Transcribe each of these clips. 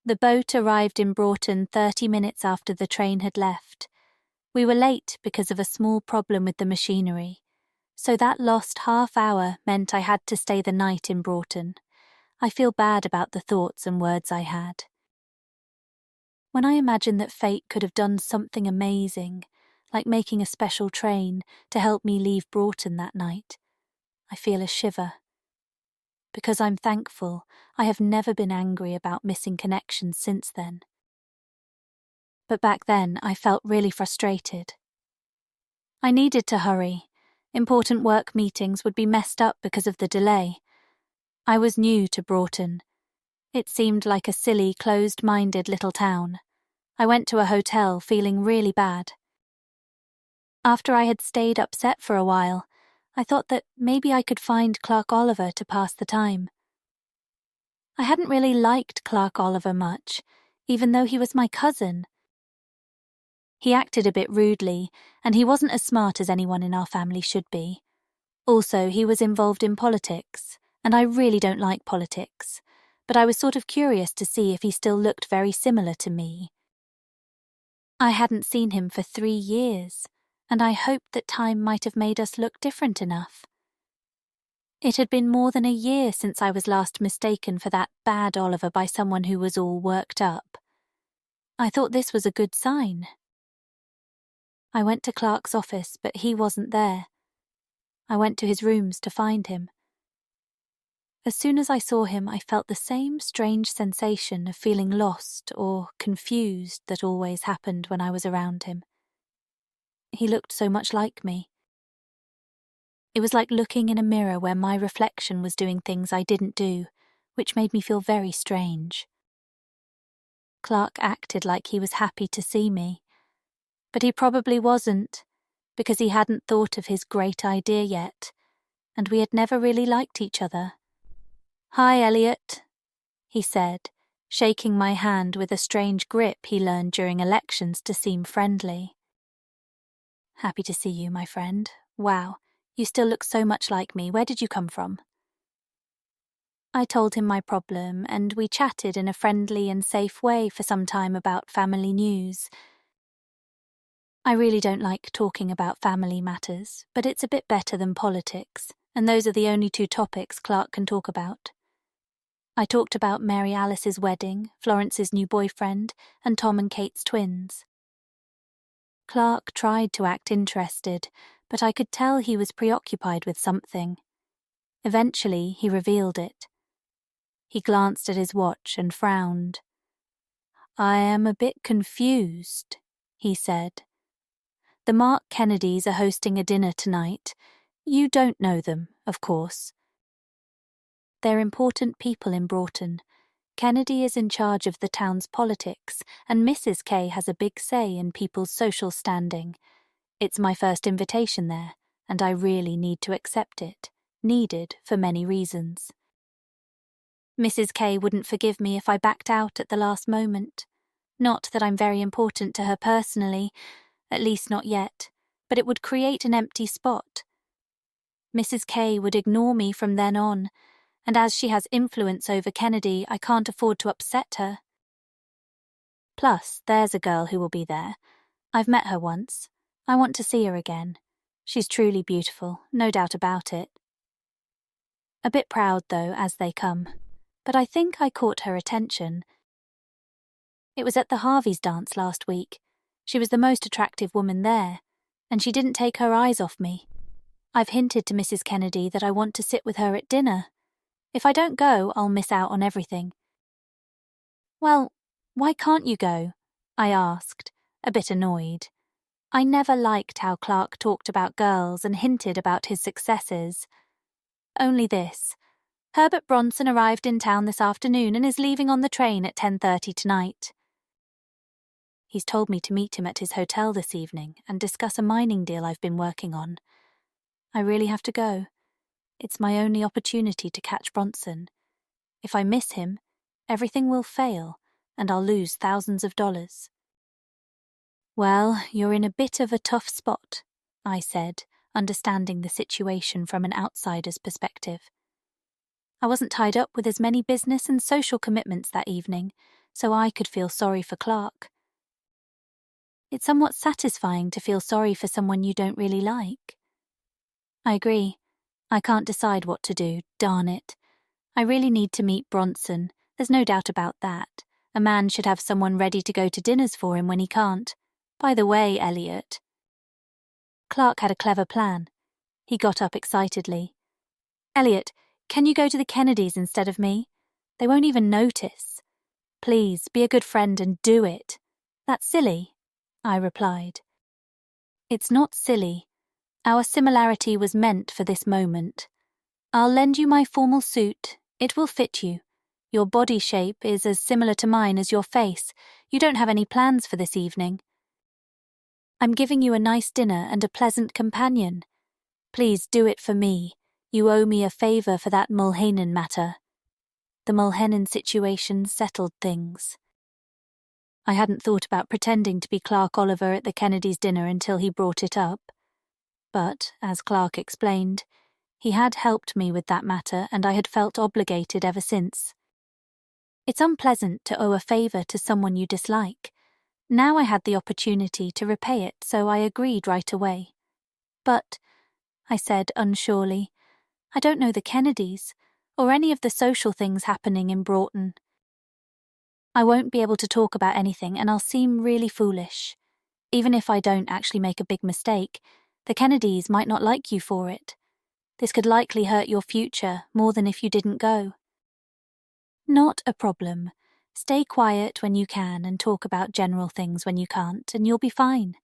The boat arrived in Broughton 30 minutes after the train had left. We were late because of a small problem with the machinery, so that lost half hour meant I had to stay the night in Broughton. I feel bad about the thoughts and words I had. When I imagine that fate could have done something amazing, like making a special train to help me leave Broughton that night, I feel a shiver. Because I'm thankful, I have never been angry about missing connections since then. But back then, I felt really frustrated. I needed to hurry. Important work meetings would be messed up because of the delay. I was new to Broughton. It seemed like a silly, closed-minded little town. I went to a hotel feeling really bad. After I had stayed upset for a while, I thought that maybe I could find Clark Oliver to pass the time. I hadn't really liked Clark Oliver much, even though he was my cousin. He acted a bit rudely, and he wasn't as smart as anyone in our family should be. Also, he was involved in politics, and I really don't like politics, but I was sort of curious to see if he still looked very similar to me. I hadn't seen him for 3 years, and I hoped that time might have made us look different enough. It had been more than a year since I was last mistaken for that bad Oliver by someone who was all worked up. I thought this was a good sign. I went to Clark's office, but he wasn't there. I went to his rooms to find him. As soon as I saw him, I felt the same strange sensation of feeling lost or confused that always happened when I was around him. He looked so much like me. It was like looking in a mirror where my reflection was doing things I didn't do, which made me feel very strange. Clark acted like he was happy to see me, but he probably wasn't, because he hadn't thought of his great idea yet, and we had never really liked each other. "Hi, Elliot," he said, shaking my hand with a strange grip he learned during elections to seem friendly. "Happy to see you, my friend. Wow, you still look so much like me. Where did you come from?" I told him my problem, and we chatted in a friendly and safe way for some time about family news. I really don't like talking about family matters, but it's a bit better than politics, and those are the only 2 topics Clark can talk about. I talked about Mary Alice's wedding, Florence's new boyfriend, and Tom and Kate's twins. Clark tried to act interested, but I could tell he was preoccupied with something. Eventually, he revealed it. He glanced at his watch and frowned. "I am a bit confused," he said. "The Mark Kennedys are hosting a dinner tonight. You don't know them, of course. They're important people in Broughton. Kennedy is in charge of the town's politics, and Mrs. K has a big say in people's social standing. It's my first invitation there, and I really need to accept it. Needed for many reasons. Mrs. K wouldn't forgive me if I backed out at the last moment. Not that I'm very important to her personally, at least not yet, but it would create an empty spot. Mrs. K would ignore me from then on, and as she has influence over Kennedy, I can't afford to upset her. Plus, there's a girl who will be there. I've met her once. I want to see her again. She's truly beautiful, no doubt about it. A bit proud, though, as they come, but I think I caught her attention. It was at the Harveys' dance last week. She was the most attractive woman there, and she didn't take her eyes off me. I've hinted to Mrs. Kennedy that I want to sit with her at dinner. If I don't go, I'll miss out on everything. "Well, why can't you go?" I asked, a bit annoyed. I never liked how Clark talked about girls and hinted about his successes. Only this. Herbert Bronson arrived in town this afternoon and is leaving on the train at 10:30 tonight. He's told me to meet him at his hotel this evening and discuss a mining deal I've been working on. I really have to go. It's my only opportunity to catch Bronson. If I miss him, everything will fail, and I'll lose thousands of dollars. "Well, you're in a bit of a tough spot," I said, understanding the situation from an outsider's perspective. I wasn't tied up with as many business and social commitments that evening, so I could feel sorry for Clark. It's somewhat satisfying to feel sorry for someone you don't really like. I agree. I can't decide what to do, darn it. I really need to meet Bronson, there's no doubt about that. A man should have someone ready to go to dinners for him when he can't. By the way, Elliot. Clark had a clever plan. He got up excitedly. Elliot, can you go to the Kennedys instead of me? They won't even notice. Please, be a good friend and do it. That's silly, I replied. It's not silly. Our similarity was meant for this moment. I'll lend you my formal suit. It will fit you. Your body shape is as similar to mine as your face. You don't have any plans for this evening. I'm giving you a nice dinner and a pleasant companion. Please do it for me. You owe me a favour for that Mulhannon matter. The Mulhannon situation settled things. I hadn't thought about pretending to be Clark Oliver at the Kennedys' dinner until he brought it up. But, as Clark explained, he had helped me with that matter and I had felt obligated ever since. It's unpleasant to owe a favour to someone you dislike. Now I had the opportunity to repay it, so I agreed right away. But, I said unsurely, I don't know the Kennedys, or any of the social things happening in Broughton. I won't be able to talk about anything and I'll seem really foolish. Even if I don't actually make a big mistake, the Kennedys might not like you for it. This could likely hurt your future more than if you didn't go. Not a problem. Stay quiet when you can and talk about general things when you can't, and you'll be fine.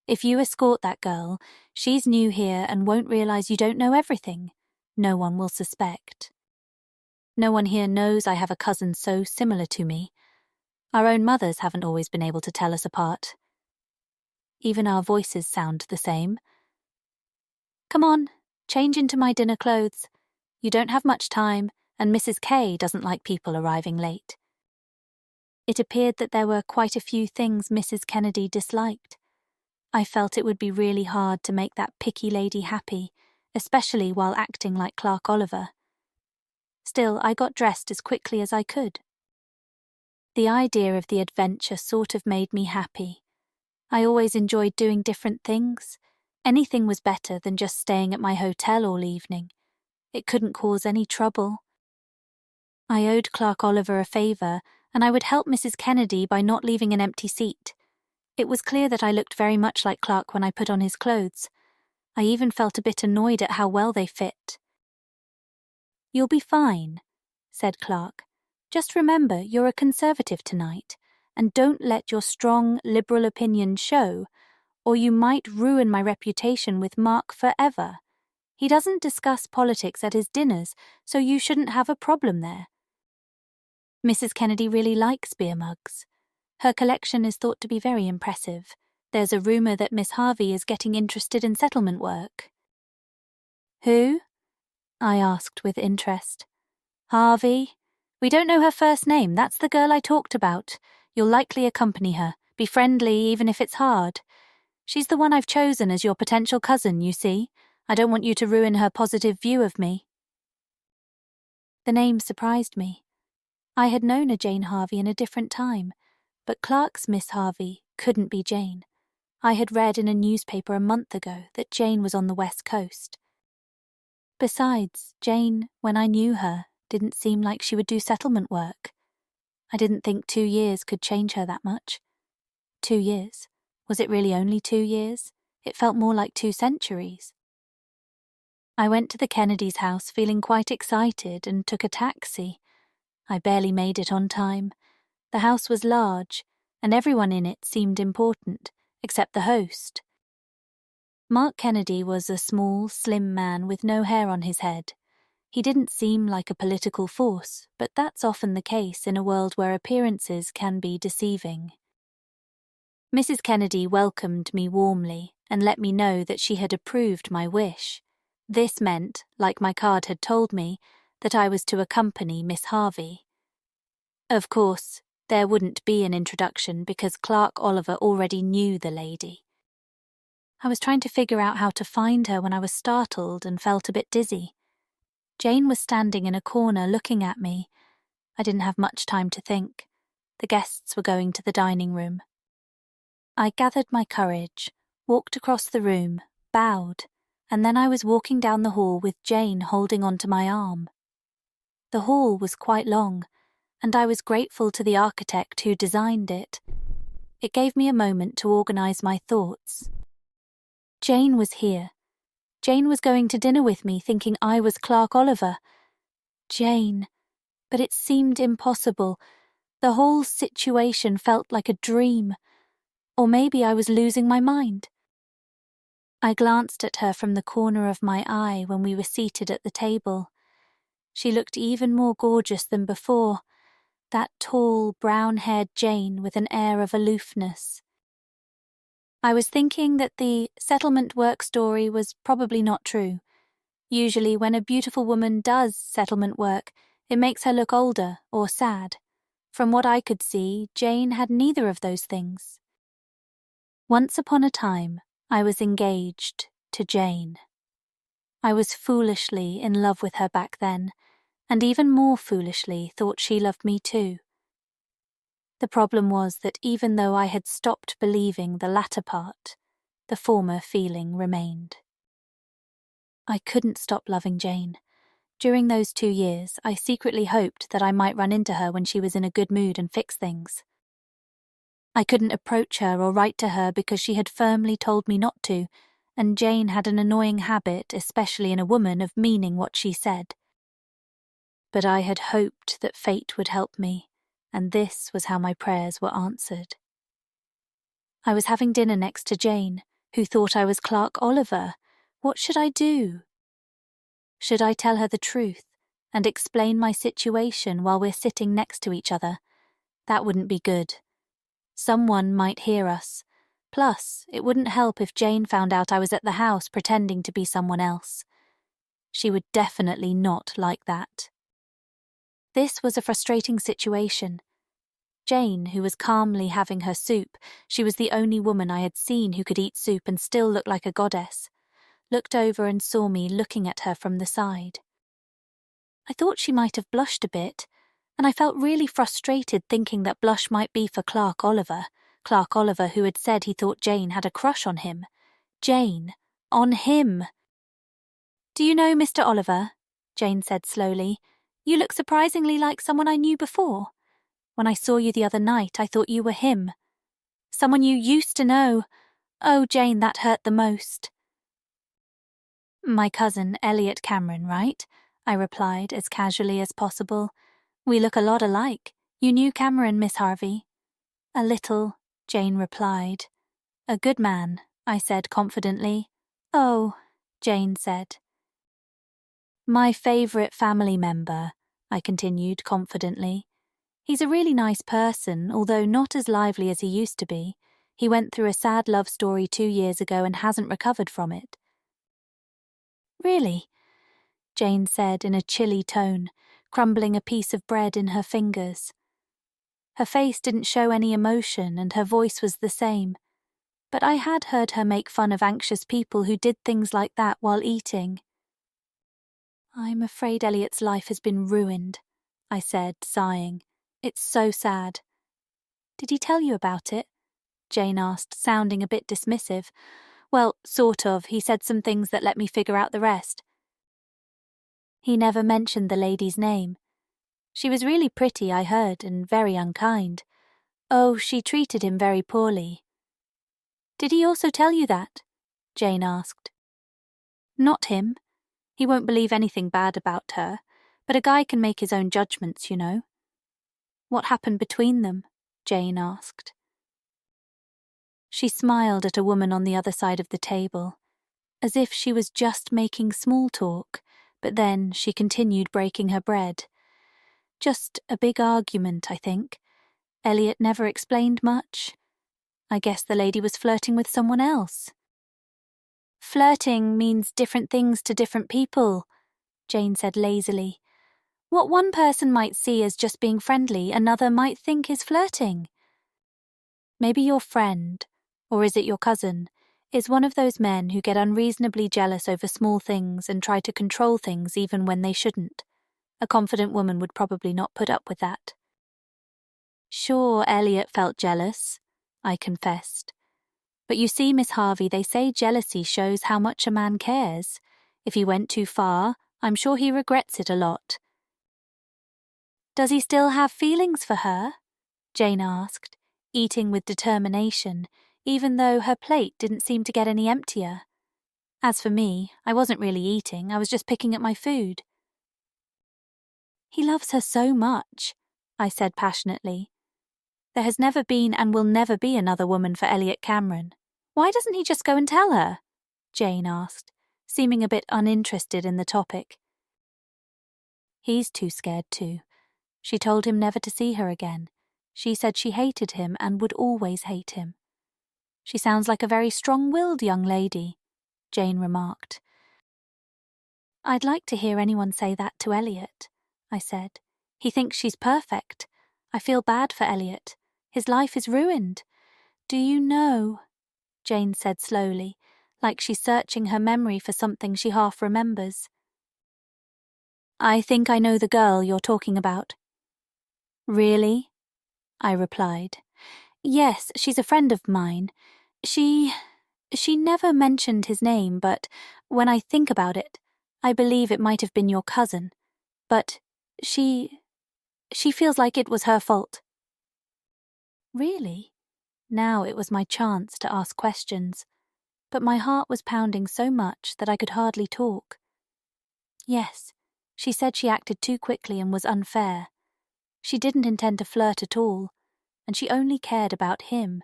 If you escort that girl, she's new here and won't realise you don't know everything. No one will suspect. No one here knows I have a cousin so similar to me. Our own mothers haven't always been able to tell us apart. Even our voices sound the same. Come on, change into my dinner clothes. You don't have much time, and Mrs. K doesn't like people arriving late. It appeared that there were quite a few things Mrs. Kennedy disliked. I felt it would be really hard to make that picky lady happy, especially while acting like Clark Oliver. Still, I got dressed as quickly as I could. The idea of the adventure sort of made me happy. I always enjoyed doing different things. Anything was better than just staying at my hotel all evening. It couldn't cause any trouble. I owed Clark Oliver a favour, and I would help Mrs. Kennedy by not leaving an empty seat. It was clear that I looked very much like Clark when I put on his clothes. I even felt a bit annoyed at how well they fit. You'll be fine, said Clark. Just remember you're a conservative tonight, and don't let your strong, liberal opinion show, or you might ruin my reputation with Mark forever. He doesn't discuss politics at his dinners, so you shouldn't have a problem there. Mrs. Kennedy really likes beer mugs. Her collection is thought to be very impressive. There's a rumour that Miss Harvey is getting interested in settlement work. Who? I asked with interest. Harvey? We don't know her first name, that's the girl I talked about. You'll likely accompany her. Be friendly even if it's hard. She's the one I've chosen as your potential cousin, you see. I don't want you to ruin her positive view of me. The name surprised me. I had known a Jane Harvey in a different time, but Clark's Miss Harvey couldn't be Jane. I had read in a newspaper a month ago that Jane was on the West Coast. Besides, Jane, when I knew her, didn't seem like she would do settlement work. I didn't think 2 years could change her that much. 2 years? Was it really only 2 years? It felt more like 2 centuries. I went to the Kennedys' house feeling quite excited and took a taxi. I barely made it on time. The house was large, and everyone in it seemed important, except the host. Mark Kennedy was a small, slim man with no hair on his head. He didn't seem like a political force, but that's often the case in a world where appearances can be deceiving. Mrs. Kennedy welcomed me warmly and let me know that she had approved my wish. This meant, like my card had told me, that I was to accompany Miss Harvey. Of course, there wouldn't be an introduction because Clark Oliver already knew the lady. I was trying to figure out how to find her when I was startled and felt a bit dizzy. Jane was standing in a corner looking at me. I didn't have much time to think. The guests were going to the dining room. I gathered my courage, walked across the room, bowed, and then I was walking down the hall with Jane holding onto my arm. The hall was quite long, and I was grateful to the architect who designed it. It gave me a moment to organize my thoughts. Jane was here. Jane was going to dinner with me, thinking I was Clark Oliver. Jane. But it seemed impossible. The whole situation felt like a dream. Or maybe I was losing my mind. I glanced at her from the corner of my eye when we were seated at the table. She looked even more gorgeous than before, that tall, brown-haired Jane with an air of aloofness. I was thinking that the settlement work story was probably not true. Usually when a beautiful woman does settlement work, it makes her look older or sad. From what I could see, Jane had neither of those things. Once upon a time, I was engaged to Jane. I was foolishly in love with her back then, and even more foolishly thought she loved me too. The problem was that even though I had stopped believing the latter part, the former feeling remained. I couldn't stop loving Jane. During those 2 years, I secretly hoped that I might run into her when she was in a good mood and fix things. I couldn't approach her or write to her because she had firmly told me not to, and Jane had an annoying habit, especially in a woman, of meaning what she said. But I had hoped that fate would help me, and this was how my prayers were answered. I was having dinner next to Jane, who thought I was Clark Oliver. What should I do? Should I tell her the truth and explain my situation while we're sitting next to each other? That wouldn't be good. Someone might hear us. Plus, it wouldn't help if Jane found out I was at the house pretending to be someone else. She would definitely not like that. This was a frustrating situation. Jane, who was calmly having her soup, she was the only woman I had seen who could eat soup and still look like a goddess, looked over and saw me looking at her from the side. I thought she might have blushed a bit, and I felt really frustrated thinking that blush might be for Clark Oliver who had said he thought Jane had a crush on him. Jane, on him. "Do you know Mr. Oliver?" Jane said slowly. "You look surprisingly like someone I knew before. When I saw you the other night, I thought you were him. Someone you used to know. Oh, Jane, that hurt the most." "My cousin, Elliot Cameron, right?" I replied as casually as possible. "We look a lot alike. You knew Cameron, Miss Harvey?" "A little," Jane replied. "A good man," I said confidently. "Oh," Jane said. "My favourite family member," I continued confidently. "He's a really nice person, although not as lively as he used to be. He went through a sad love story 2 years ago and hasn't recovered from it." "Really?" Jane said in a chilly tone, crumbling a piece of bread in her fingers. Her face didn't show any emotion and her voice was the same, but I had heard her make fun of anxious people who did things like that while eating. "I'm afraid Elliot's life has been ruined," I said, sighing. "It's so sad." "Did he tell you about it?" Jane asked, sounding a bit dismissive. "Well, sort of. He said some things that let me figure out the rest." "He never mentioned the lady's name. She was really pretty, I heard, and very unkind. Oh, she treated him very poorly." "Did he also tell you that?" Jane asked. "Not him. He won't believe anything bad about her, but a guy can make his own judgments, you know." "What happened between them?" Jane asked. She smiled at a woman on the other side of the table, as if she was just making small talk, but then she continued breaking her bread. "Just a big argument, I think. Elliot never explained much. I guess the lady was flirting with someone else." "Flirting means different things to different people," Jane said lazily. "What one person might see as just being friendly, another might think is flirting. Maybe your friend, or is it your cousin, is one of those men who get unreasonably jealous over small things and try to control things even when they shouldn't. A confident woman would probably not put up with that." Sure, Elliot felt jealous, I confessed. But you see, Miss Harvey, they say jealousy shows how much a man cares. If he went too far, I'm sure he regrets it a lot. Does he still have feelings for her? Jane asked, eating with determination, even though her plate didn't seem to get any emptier. As for me, I wasn't really eating, I was just picking at my food. He loves her so much, I said passionately. There has never been and will never be another woman for Elliot Cameron. Why doesn't he just go and tell her? Jane asked, seeming a bit uninterested in the topic. He's too scared to. She told him never to see her again. She said she hated him and would always hate him. She sounds like a very strong-willed young lady, Jane remarked. I'd like to hear anyone say that to Elliot, I said. He thinks she's perfect. I feel bad for Elliot. His life is ruined. Do you know, Jane said slowly, like she's searching her memory for something she half remembers. I think I know the girl you're talking about. Really? I replied. Yes, she's a friend of mine. She never mentioned his name, but when I think about it, I believe it might have been your cousin. But she feels like it was her fault. Really? Now it was my chance to ask questions, but my heart was pounding so much that I could hardly talk. Yes, she said she acted too quickly and was unfair. She didn't intend to flirt at all, and she only cared about him.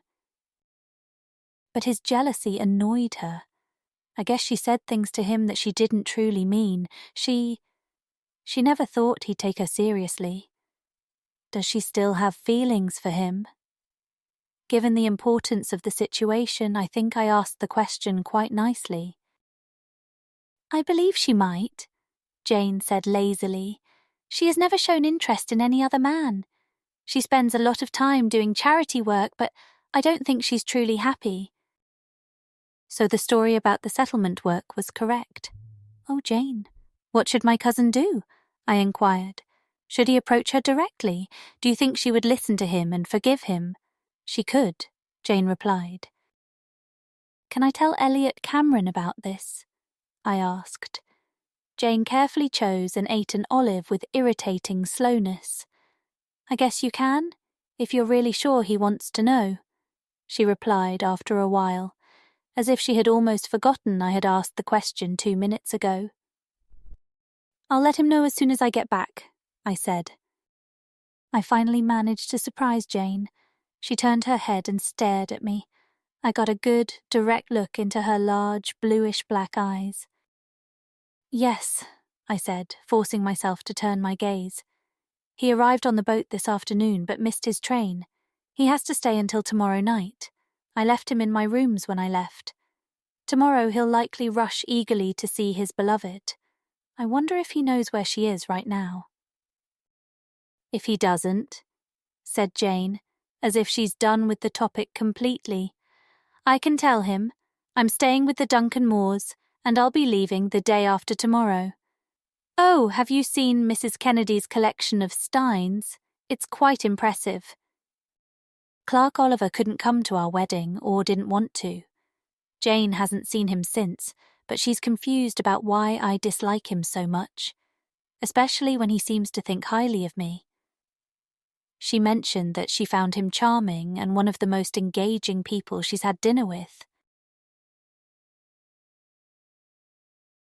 But his jealousy annoyed her. I guess she said things to him that she didn't truly mean. She never thought he'd take her seriously. Does she still have feelings for him? Given the importance of the situation, I think I asked the question quite nicely. I believe she might, Jane said lazily. She has never shown interest in any other man. She spends a lot of time doing charity work, but I don't think she's truly happy. So the story about the settlement work was correct. Oh, Jane, what should my cousin do? I inquired. Should he approach her directly? Do you think she would listen to him and forgive him? She could, Jane replied. Can I tell Elliot Cameron about this? I asked. Jane carefully chose and ate an olive with irritating slowness. I guess you can, if you're really sure he wants to know, she replied after a while, as if she had almost forgotten I had asked the question 2 minutes ago. I'll let him know as soon as I get back, I said. I finally managed to surprise Jane. She turned her head and stared at me. I got a good, direct look into her large, bluish-black eyes. Yes, I said, forcing myself to turn my gaze. He arrived on the boat this afternoon but missed his train. He has to stay until tomorrow night. I left him in my rooms when I left. Tomorrow he'll likely rush eagerly to see his beloved. I wonder if he knows where she is right now. If he doesn't, said Jane, as if she's done with the topic completely, I can tell him. I'm staying with the Duncan Moores, and I'll be leaving the day after tomorrow. Oh, have you seen Mrs. Kennedy's collection of steins? It's quite impressive. Clark Oliver couldn't come to our wedding, or didn't want to. Jane hasn't seen him since, but she's confused about why I dislike him so much, especially when he seems to think highly of me. She mentioned that she found him charming and one of the most engaging people she's had dinner with.